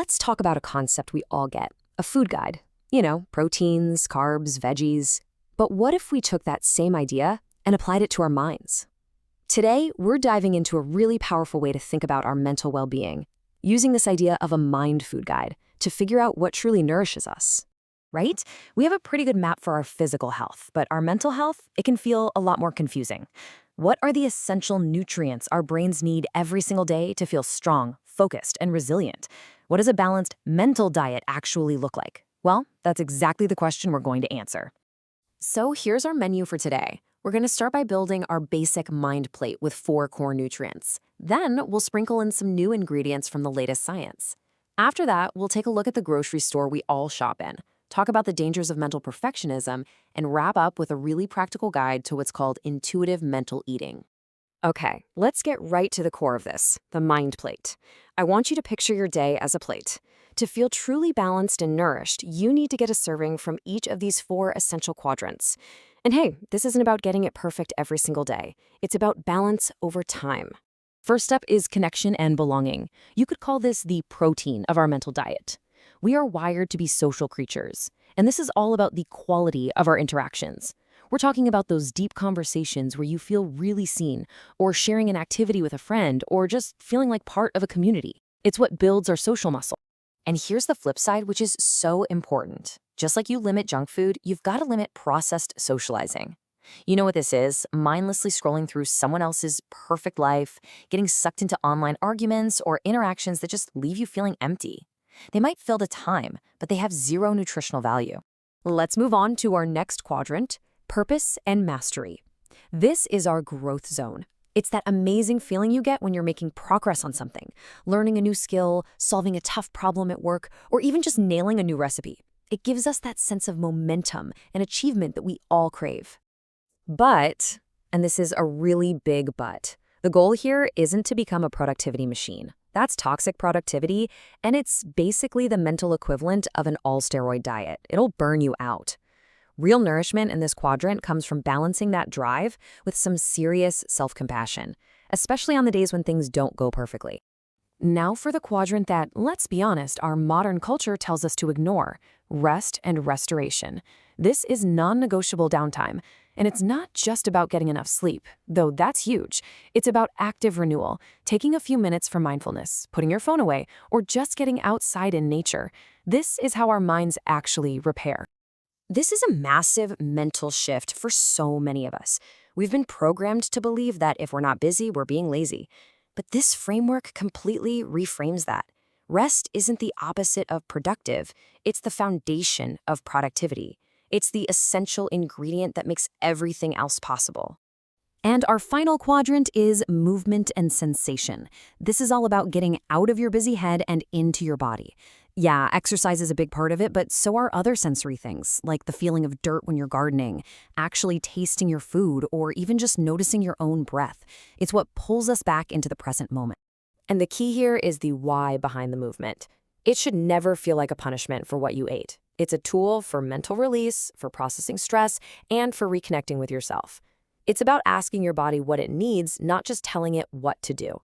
let's talk about a concept we all get, a food guide. You know, proteins, carbs, veggies. But what if we took that same idea and applied it to our minds? Today, we're diving into a really powerful way to think about our mental well-being, using this idea of a mind food guide to figure out what truly nourishes us. Right? We have a pretty good map for our physical health, but our mental health, it can feel a lot more confusing. What are the essential nutrients our brains need every single day to feel strong, focused, and resilient? What does a balanced mental diet actually look like? Well, that's exactly the question we're going to answer. So here's our menu for today. We're going to start by building our basic mind plate with 4 core nutrients. Then we'll sprinkle in some new ingredients from the latest science. After that, we'll take a look at the grocery store we all shop in, talk about the dangers of mental perfectionism, and wrap up with a really practical guide to what's called intuitive mental eating. Okay, let's get right to the core of this, the mind plate. I want you to picture your day as a plate. To feel truly balanced and nourished, you need to get a serving from each of these 4 essential quadrants. And hey, this isn't about getting it perfect every single day. It's about balance over time. First up is connection and belonging. You could call this the protein of our mental diet. We are wired to be social creatures, and this is all about the quality of our interactions. We're talking about those deep conversations where you feel really seen, or sharing an activity with a friend, or just feeling like part of a community. It's what builds our social muscle. And here's the flip side, which is so important. Just like you limit junk food, you've got to limit processed socializing. You know what this is? Mindlessly scrolling through someone else's perfect life, getting sucked into online arguments or interactions that just leave you feeling empty. They might fill the time, but they have zero nutritional value. Let's move on to our next quadrant, purpose and mastery. This is our growth zone. It's that amazing feeling you get when you're making progress on something, learning a new skill, solving a tough problem at work, or even just nailing a new recipe. It gives us that sense of momentum and achievement that we all crave. But, and this is a really big but, the goal here isn't to become a productivity machine. That's toxic productivity, and it's basically the mental equivalent of an all-steroid diet. It'll burn you out. Real nourishment in this quadrant comes from balancing that drive with some serious self-compassion, especially on the days when things don't go perfectly. Now for the quadrant that, let's be honest, our modern culture tells us to ignore, rest and restoration. This is non-negotiable downtime, and it's not just about getting enough sleep, though that's huge. It's about active renewal, taking a few minutes for mindfulness, putting your phone away, or just getting outside in nature. This is how our minds actually repair. This is a massive mental shift for so many of us. We've been programmed to believe that if we're not busy, we're being lazy. But this framework completely reframes that. Rest isn't the opposite of productive. It's the foundation of productivity. It's the essential ingredient that makes everything else possible. And our final quadrant is movement and sensation. This is all about getting out of your busy head and into your body. Yeah, exercise is a big part of it, but so are other sensory things, like the feeling of dirt when you're gardening, actually tasting your food, or even just noticing your own breath. It's what pulls us back into the present moment. And the key here is the why behind the movement. It should never feel like a punishment for what you ate. It's a tool for mental release, for processing stress, and for reconnecting with yourself. It's about asking your body what it needs, not just telling it what to do.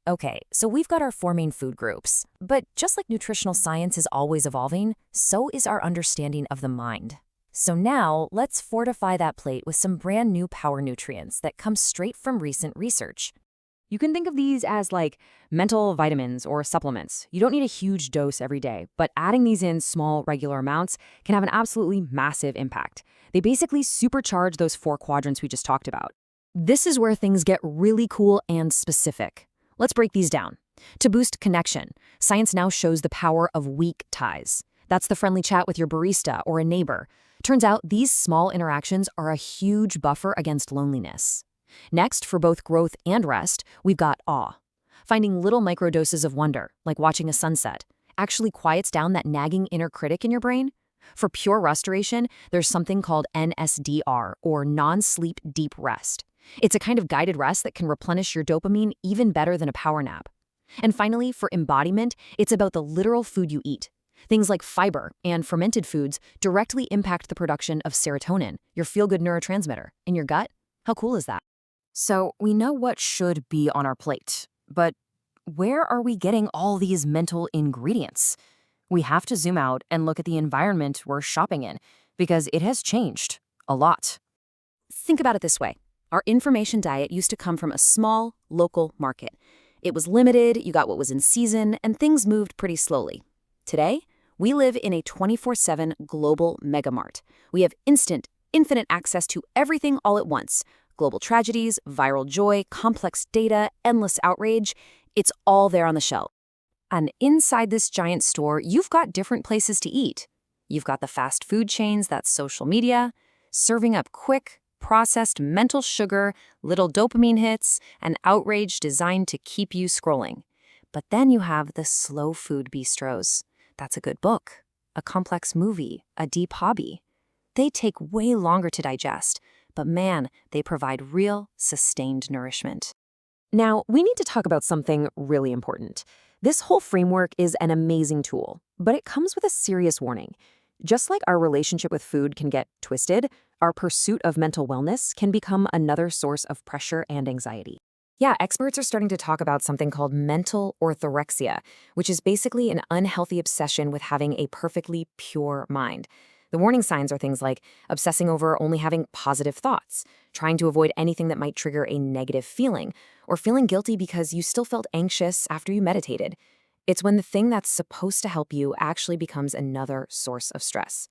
Okay, so we've got our 4 main food groups. But just like nutritional science is always evolving, so is our understanding of the mind. So now, let's fortify that plate with some brand new power nutrients that come straight from recent research. You can think of these as like mental vitamins or supplements. You don't need a huge dose every day, but adding these in small, regular amounts can have an absolutely massive impact. They basically supercharge those 4 quadrants we just talked about. This is where things get really cool and specific. Let's break these down. To boost connection, science now shows the power of weak ties. That's the friendly chat with your barista or a neighbor. Turns out these small interactions are a huge buffer against loneliness. Next, for both growth and rest, we've got awe. Finding little microdoses of wonder, like watching a sunset, actually quiets down that nagging inner critic in your brain. For pure restoration, there's something called NSDR, or non-sleep deep rest. It's a kind of guided rest that can replenish your dopamine even better than a power nap. And finally, for embodiment, it's about the literal food you eat. Things like fiber and fermented foods directly impact the production of serotonin, your feel-good neurotransmitter, in your gut. How cool is that? So we know what should be on our plate, but where are we getting all these mental ingredients? We have to zoom out and look at the environment we're shopping in, because it has changed a lot. Think about it this way. Our information diet used to come from a small, local market. It was limited, you got what was in season, and things moved pretty slowly. Today, we live in a 24/7 global megamart. We have instant, infinite access to everything all at once. Global tragedies, viral joy, complex data, endless outrage. It's all there on the shelf. And inside this giant store, you've got different places to eat. You've got the fast food chains, that's social media, serving up quick, processed mental sugar, little dopamine hits, and outrage designed to keep you scrolling. But then you have the slow food bistros. That's a good book, a complex movie, a deep hobby. They take way longer to digest, but man, they provide real, sustained nourishment. Now, we need to talk about something really important. This whole framework is an amazing tool, but it comes with a serious warning. Just like our relationship with food can get twisted, our pursuit of mental wellness can become another source of pressure and anxiety. Yeah, experts are starting to talk about something called mental orthorexia, which is basically an unhealthy obsession with having a perfectly pure mind. The warning signs are things like obsessing over only having positive thoughts, trying to avoid anything that might trigger a negative feeling, or feeling guilty because you still felt anxious after you meditated. It's when the thing that's supposed to help you actually becomes another source of stress.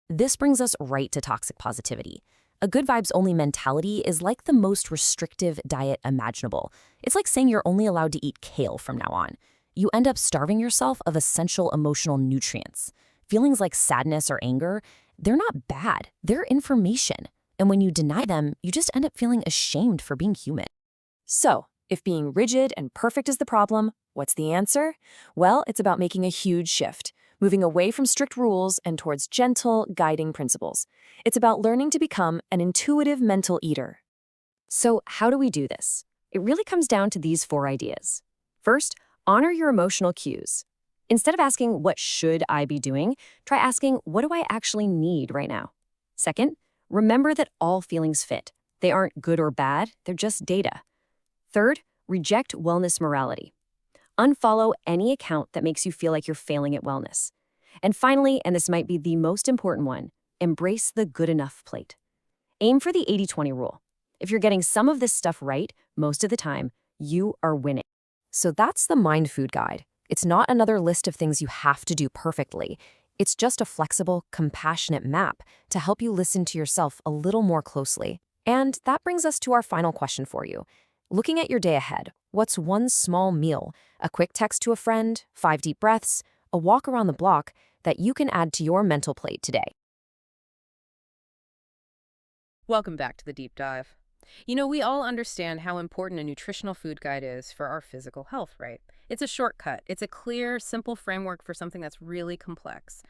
This brings us right to toxic positivity. A good vibes only mentality is like the most restrictive diet imaginable. It's like saying you're only allowed to eat kale from now on. You end up starving yourself of essential emotional nutrients. Feelings like sadness or anger, they're not bad, they're information. And when you deny them, you just end up feeling ashamed for being human. So, if being rigid and perfect is the problem, what's the answer? Well, it's about making a huge shift, moving away from strict rules and towards gentle, guiding principles. It's about learning to become an intuitive mental eater. So, how do we do this? It really comes down to these 4 ideas. First, honor your emotional cues. Instead of asking, what should I be doing? Try asking, what do I actually need right now? Second, remember that all feelings fit. They aren't good or bad, they're just data. Third, reject wellness morality. Unfollow any account that makes you feel like you're failing at wellness. And finally, and this might be the most important one, embrace the good enough plate. Aim for the 80-20 rule. If you're getting some of this stuff right, most of the time, you are winning. So that's the Mind Food Guide. It's not another list of things you have to do perfectly. It's just a flexible, compassionate map to help you listen to yourself a little more closely. And that brings us to our final question for you. Looking at your day ahead, what's one small meal, a quick text to a friend, 5 deep breaths, a walk around the block that you can add to your mental plate today? Welcome back to the deep dive. You know, we all understand how important a nutritional food guide is for our physical health, right? It's a shortcut. It's a clear, simple framework for something that's really complex.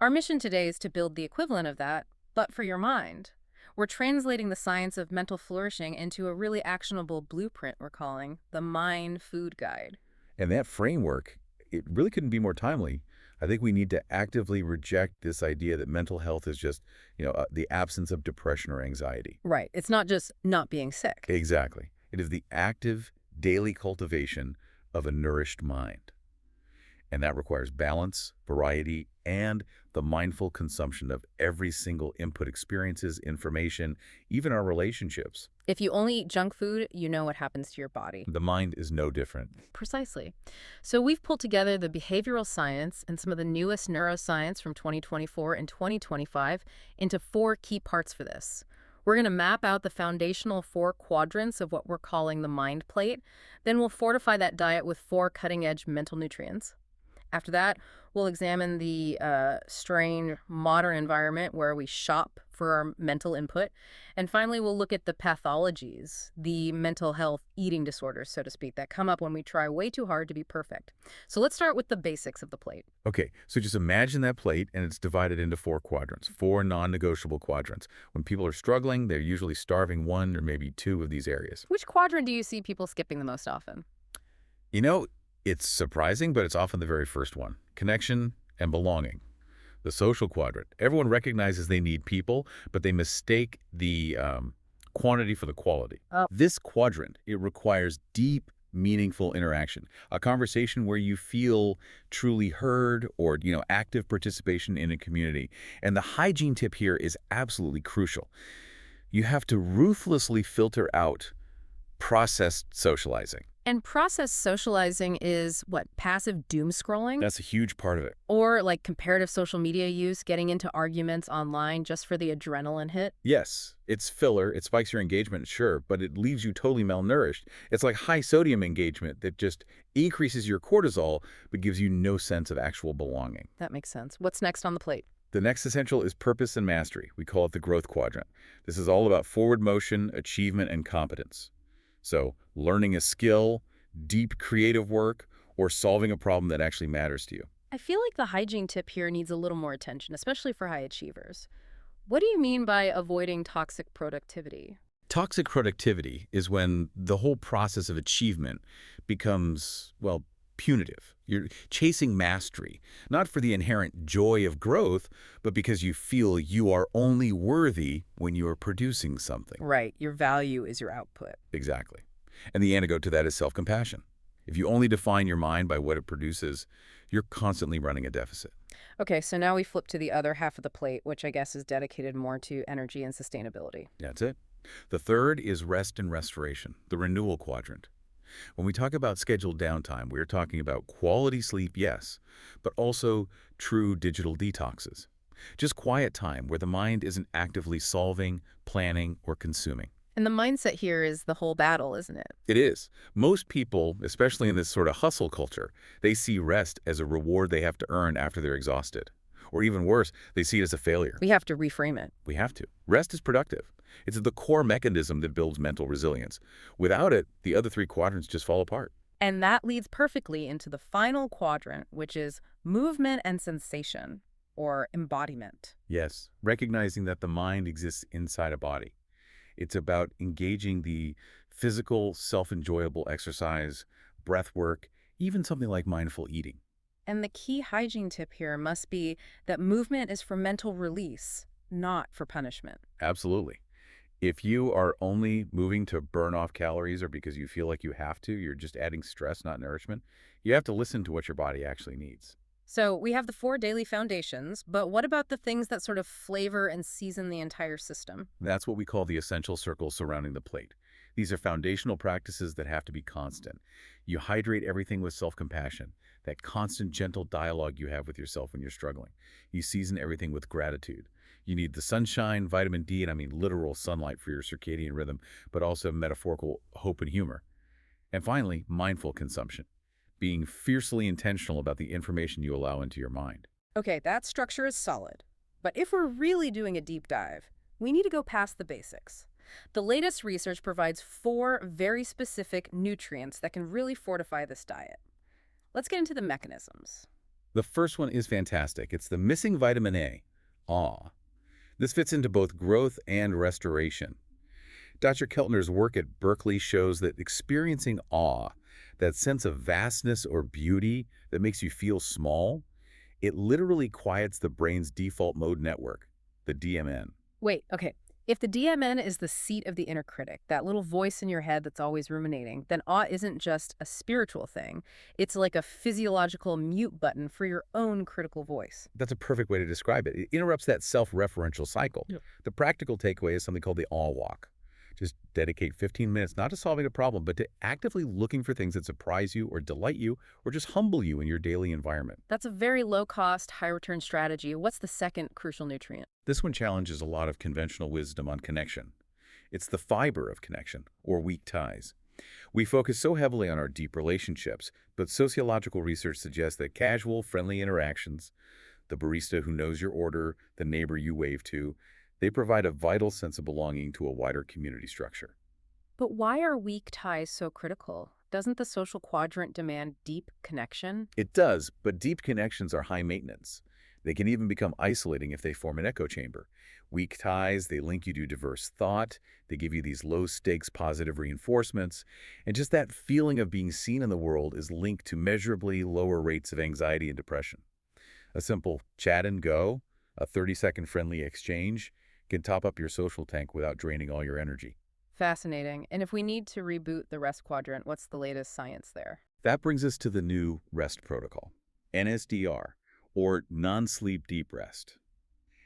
Our mission today is to build the equivalent of that, but for your mind. We're translating the science of mental flourishing into a really actionable blueprint we're calling the Mind Food Guide. And that framework, it really couldn't be more timely. I think we need to actively reject this idea that mental health is just, the absence of depression or anxiety. Right. It's not just not being sick. Exactly. It is the active daily cultivation of a nourished mind. And that requires balance, variety, and the mindful consumption of every single input experiences, information, even our relationships. If you only eat junk food, you know what happens to your body. The mind is no different. Precisely. So we've pulled together the behavioral science and some of the newest neuroscience from 2024 and 2025 into 4 key parts for this. We're going to map out the foundational 4 quadrants of what we're calling the mind plate. Then we'll fortify that diet with 4 cutting-edge mental nutrients. After that, we'll examine the strange modern environment where we shop for our mental input. And finally, we'll look at the pathologies, the mental health eating disorders, so to speak, that come up when we try way too hard to be perfect. So let's start with the basics of the plate. Okay, so just imagine that plate, and it's divided into 4 quadrants, 4 non-negotiable quadrants. When people are struggling, they're usually starving 1 or maybe 2 of these areas. Which quadrant do you see people skipping the most often? You know, it's surprising, but it's often the very first one. Connection and belonging. The social quadrant. Everyone recognizes they need people, but they mistake the quantity for the quality. Oh. This quadrant, it requires deep meaningful interaction, a conversation where you feel truly heard or, active participation in a community. And the hygiene tip here is absolutely crucial. You have to ruthlessly filter out processed socializing. And process socializing is what, passive doom scrolling? That's a huge part of it. Or like comparative social media use, getting into arguments online just for the adrenaline hit? Yes, it's filler, it spikes your engagement, sure, but it leaves you totally malnourished. It's like high sodium engagement that just increases your cortisol but gives you no sense of actual belonging. That makes sense. What's next on the plate? The next essential is purpose and mastery. We call it the growth quadrant. This is all about forward motion, achievement, and competence. So, learning a skill, deep creative work, or solving a problem that actually matters to you. I feel like the hygiene tip here needs a little more attention, especially for high achievers. What do you mean by avoiding toxic productivity? Toxic productivity is when the whole process of achievement becomes, well, punitive. You're chasing mastery, not for the inherent joy of growth, but because you feel you are only worthy when you are producing something. Right, your value is your output. Exactly. And the antidote to that is self-compassion. If you only define your mind by what it produces, you're constantly running a deficit. Okay, so now we flip to the other half of the plate, which I guess is dedicated more to energy and sustainability. That's it. The third is rest and restoration, the renewal quadrant. When we talk about scheduled downtime, we're talking about quality sleep, yes, but also true digital detoxes. Just quiet time where the mind isn't actively solving, planning, or consuming. And the mindset here is the whole battle, isn't it? It is. Most people, especially in this sort of hustle culture, they see rest as a reward they have to earn after they're exhausted. Or even worse, they see it as a failure. We have to reframe it. We have to. Rest is productive. It's the core mechanism that builds mental resilience. Without it, the other three quadrants just fall apart. And that leads perfectly into the final quadrant, which is movement and sensation, or embodiment. Yes, recognizing that the mind exists inside a body. It's about engaging the physical, self-enjoyable exercise, breath work, even something like mindful eating. And the key hygiene tip here must be that movement is for mental release, not for punishment. Absolutely. If you are only moving to burn off calories or because you feel like you have to, you're just adding stress, not nourishment, you have to listen to what your body actually needs. So we have the 4 daily foundations, but what about the things that sort of flavor and season the entire system? That's what we call the essential circles surrounding the plate. These are foundational practices that have to be constant. You hydrate everything with self-compassion, that constant gentle dialogue you have with yourself when you're struggling. You season everything with gratitude. You need the sunshine, vitamin D, and I mean literal sunlight for your circadian rhythm, but also metaphorical hope and humor. And finally, mindful consumption, being fiercely intentional about the information you allow into your mind. Okay, that structure is solid. But if we're really doing a deep dive, we need to go past the basics. The latest research provides 4 very specific nutrients that can really fortify this diet. Let's get into the mechanisms. The first one is fantastic. It's the missing vitamin A, awe. This fits into both growth and restoration. Dr. Keltner's work at Berkeley shows that experiencing awe, that sense of vastness or beauty that makes you feel small, it literally quiets the brain's default mode network, the DMN. Wait, okay. If the DMN is the seat of the inner critic, that little voice in your head that's always ruminating, then awe isn't just a spiritual thing. It's like a physiological mute button for your own critical voice. That's a perfect way to describe it. It interrupts that self-referential cycle. Yep. The practical takeaway is something called the awe walk. Just dedicate 15 minutes not to solving a problem, but to actively looking for things that surprise you or delight you or just humble you in your daily environment. That's a very low-cost, high-return strategy. What's the second crucial nutrient? This one challenges a lot of conventional wisdom on connection. It's the fiber of connection, or weak ties. We focus so heavily on our deep relationships, but sociological research suggests that casual, friendly interactions, the barista who knows your order, the neighbor you wave to, they provide a vital sense of belonging to a wider community structure. But why are weak ties so critical? Doesn't the social quadrant demand deep connection? It does, but deep connections are high maintenance. They can even become isolating if they form an echo chamber. Weak ties, they link you to diverse thought, they give you these low-stakes positive reinforcements, and just that feeling of being seen in the world is linked to measurably lower rates of anxiety and depression. A simple chat and go, a 30-second friendly exchange, can top up your social tank without draining all your energy. Fascinating. And if we need to reboot the rest quadrant, what's the latest science there? That brings us to the new rest protocol, NSDR, or non-sleep deep rest.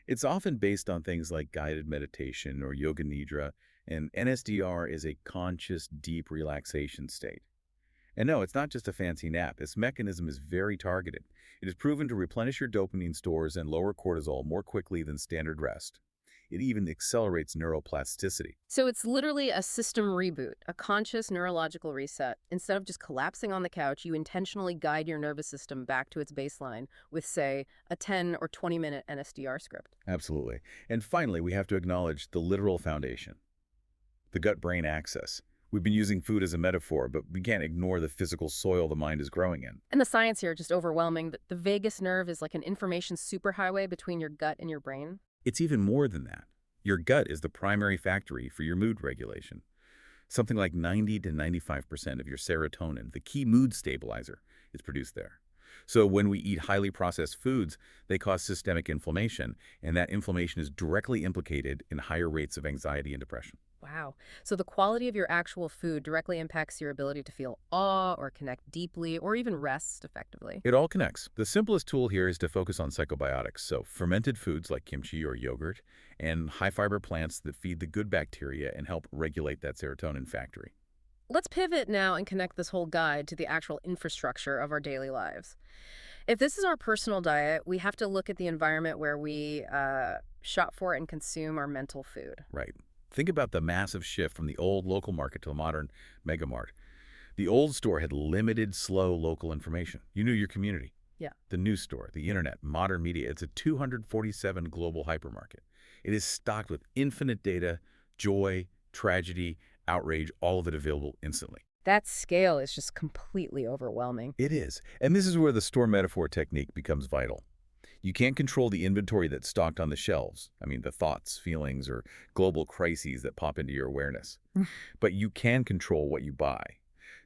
It's often based on things like guided meditation or yoga nidra, and NSDR is a conscious, deep relaxation state. And no, it's not just a fancy nap. Its mechanism is very targeted. It is proven to replenish your dopamine stores and lower cortisol more quickly than standard rest. It even accelerates neuroplasticity. So it's literally a system reboot, a conscious neurological reset. Instead of just collapsing on the couch, you intentionally guide your nervous system back to its baseline with, say, a 10 or 20-minute NSDR script. Absolutely. And finally, we have to acknowledge the literal foundation, the gut-brain axis. We've been using food as a metaphor, but we can't ignore the physical soil the mind is growing in. And the science here is just overwhelming. The vagus nerve is like an information superhighway between your gut and your brain. It's even more than that. Your gut is the primary factory for your mood regulation. Something like 90 to 95% of your serotonin, the key mood stabilizer, is produced there. So when we eat highly processed foods, they cause systemic inflammation, and that inflammation is directly implicated in higher rates of anxiety and depression. Wow. So the quality of your actual food directly impacts your ability to feel awe or connect deeply or even rest effectively. It all connects. The simplest tool here is to focus on psychobiotics, so fermented foods like kimchi or yogurt, and high-fiber plants that feed the good bacteria and help regulate that serotonin factory. Let's pivot now and connect this whole guide to the actual infrastructure of our daily lives. If this is our personal diet, we have to look at the environment where we shop for and consume our mental food. Right. Think about the massive shift from the old local market to the modern megamart. The old store had limited, slow local information. You knew your community. Yeah. The new store, the internet, modern media, it's a 247 global hypermarket. It is stocked with infinite data, joy, tragedy, outrage, all of it available instantly. That scale is just completely overwhelming. It is. And this is where the store metaphor technique becomes vital. You can't control the inventory that's stocked on the shelves. I mean, the thoughts, feelings, or global crises that pop into your awareness. But you can control what you buy.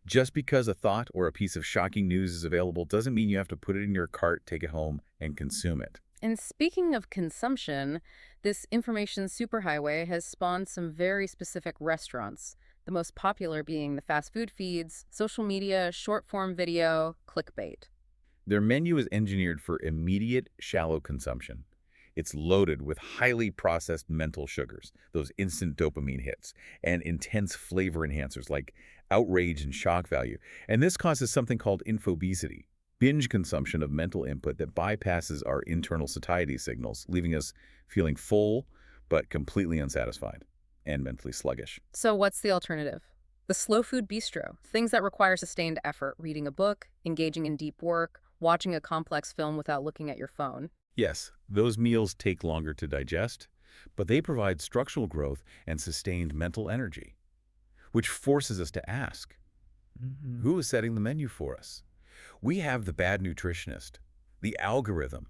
Just because a thought or a piece of shocking news is available doesn't mean you have to put it in your cart, take it home, and consume it. And speaking of consumption, this information superhighway has spawned some very specific restaurants, the most popular being the fast food feeds, social media, short-form video, clickbait. Their menu is engineered for immediate, shallow consumption. It's loaded with highly processed mental sugars, those instant dopamine hits, and intense flavor enhancers like outrage and shock value. And this causes something called infobesity, binge consumption of mental input that bypasses our internal satiety signals, leaving us feeling full but completely unsatisfied and mentally sluggish. So what's the alternative? The slow food bistro, things that require sustained effort, reading a book, engaging in deep work, watching a complex film without looking at your phone. Yes, those meals take longer to digest, but they provide structural growth and sustained mental energy, which forces us to ask, who is setting the menu for us? We have the bad nutritionist, the algorithm.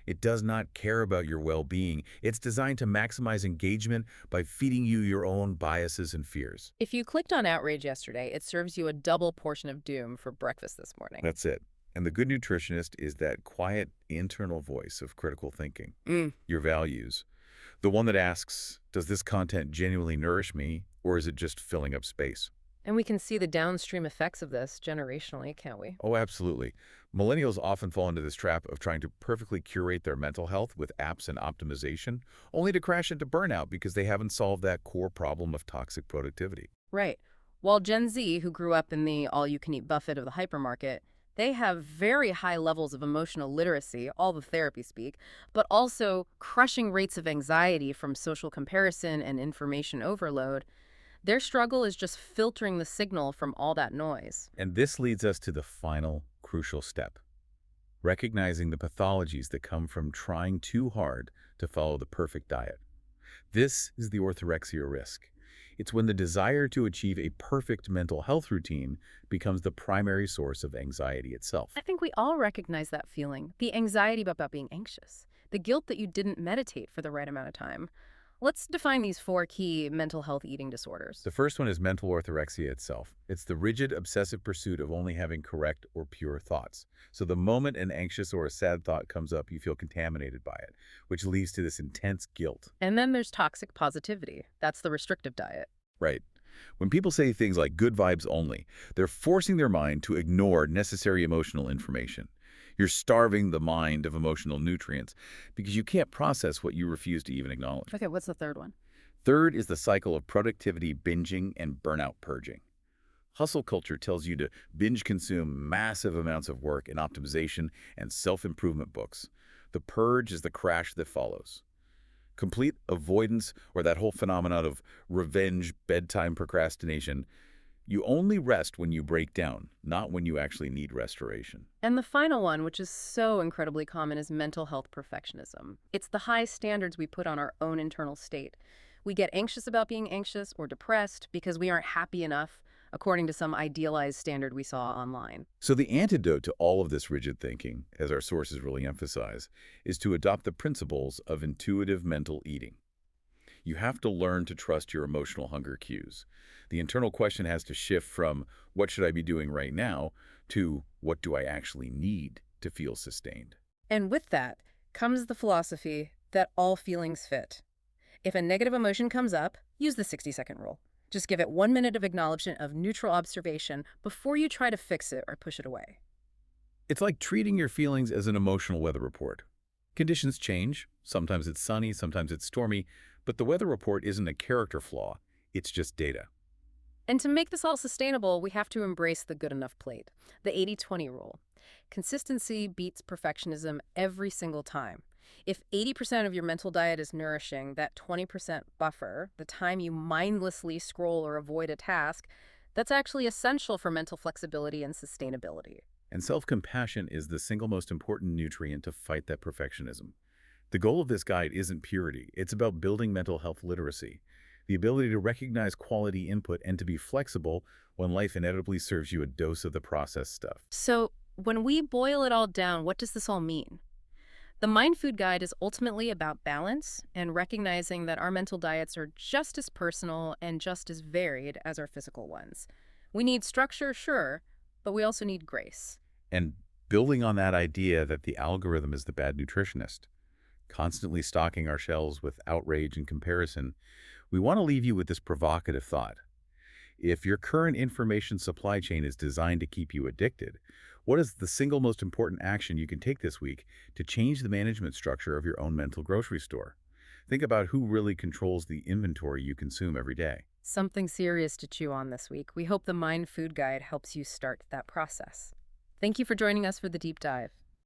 It does not care about your well-being. It's designed to maximize engagement by feeding you your own biases and fears. If you clicked on outrage yesterday, it serves you a double portion of doom for breakfast this morning. That's it. And the good nutritionist is that quiet internal voice of critical thinking, your values. The one that asks, does this content genuinely nourish me, or is it just filling up space? And we can see the downstream effects of this generationally, can't we? Oh, absolutely. Millennials often fall into this trap of trying to perfectly curate their mental health with apps and optimization, only to crash into burnout because they haven't solved that core problem of toxic productivity. Right. While Gen Z, who grew up in the all-you-can-eat buffet of the hypermarket, they have very high levels of emotional literacy, all the therapy speak, but also crushing rates of anxiety from social comparison and information overload. Their struggle is just filtering the signal from all that noise. And this leads us to the final crucial step, recognizing the pathologies that come from trying too hard to follow the perfect diet. This is the orthorexia risk. It's when the desire to achieve a perfect mental health routine becomes the primary source of anxiety itself. I think we all recognize that feeling, the anxiety about being anxious, the guilt that you didn't meditate for the right amount of time. Let's define these 4 key mental health eating disorders. The first one is mental orthorexia itself. It's the rigid, obsessive pursuit of only having correct or pure thoughts. So the moment an anxious or a sad thought comes up, you feel contaminated by it, which leads to this intense guilt. And then there's toxic positivity. That's the restrictive diet. Right. When people say things like good vibes only, they're forcing their mind to ignore necessary emotional information. You're starving the mind of emotional nutrients because you can't process what you refuse to even acknowledge. Okay, what's the third one? Third is the cycle of productivity binging and burnout purging. Hustle culture tells you to binge consume massive amounts of work in optimization and self-improvement books. The purge is the crash that follows. Complete avoidance, or that whole phenomenon of revenge bedtime procrastination. You only rest when you break down, not when you actually need restoration. And the final one, which is so incredibly common, is mental health perfectionism. It's the high standards we put on our own internal state. We get anxious about being anxious or depressed because we aren't happy enough, according to some idealized standard we saw online. So the antidote to all of this rigid thinking, as our sources really emphasize, is to adopt the principles of intuitive mental eating. You have to learn to trust your emotional hunger cues. The internal question has to shift from what should I be doing right now to what do I actually need to feel sustained. And with that comes the philosophy that all feelings fit. If a negative emotion comes up, use the 60-second rule. Just give it 1 minute of acknowledgement of neutral observation before you try to fix it or push it away. It's like treating your feelings as an emotional weather report. Conditions change. Sometimes it's sunny, sometimes it's stormy, but the weather report isn't a character flaw. It's just data. And to make this all sustainable, we have to embrace the good enough plate, the 80-20 rule. Consistency beats perfectionism every single time. If 80% of your mental diet is nourishing, that 20% buffer, the time you mindlessly scroll or avoid a task, that's actually essential for mental flexibility and sustainability. And self-compassion is the single most important nutrient to fight that perfectionism. The goal of this guide isn't purity. It's about building mental health literacy, the ability to recognize quality input and to be flexible when life inevitably serves you a dose of the processed stuff. So, when we boil it all down, what does this all mean? The Mind Food Guide is ultimately about balance and recognizing that our mental diets are just as personal and just as varied as our physical ones. We need structure, sure, but we also need grace. And building on that idea that the algorithm is the bad nutritionist, constantly stocking our shelves with outrage and comparison, we want to leave you with this provocative thought. If your current information supply chain is designed to keep you addicted, what is the single most important action you can take this week to change the management structure of your own mental grocery store? Think about who really controls the inventory you consume every day. Something serious to chew on this week. We hope the Mind Food Guide helps you start that process. Thank you for joining us for the deep dive.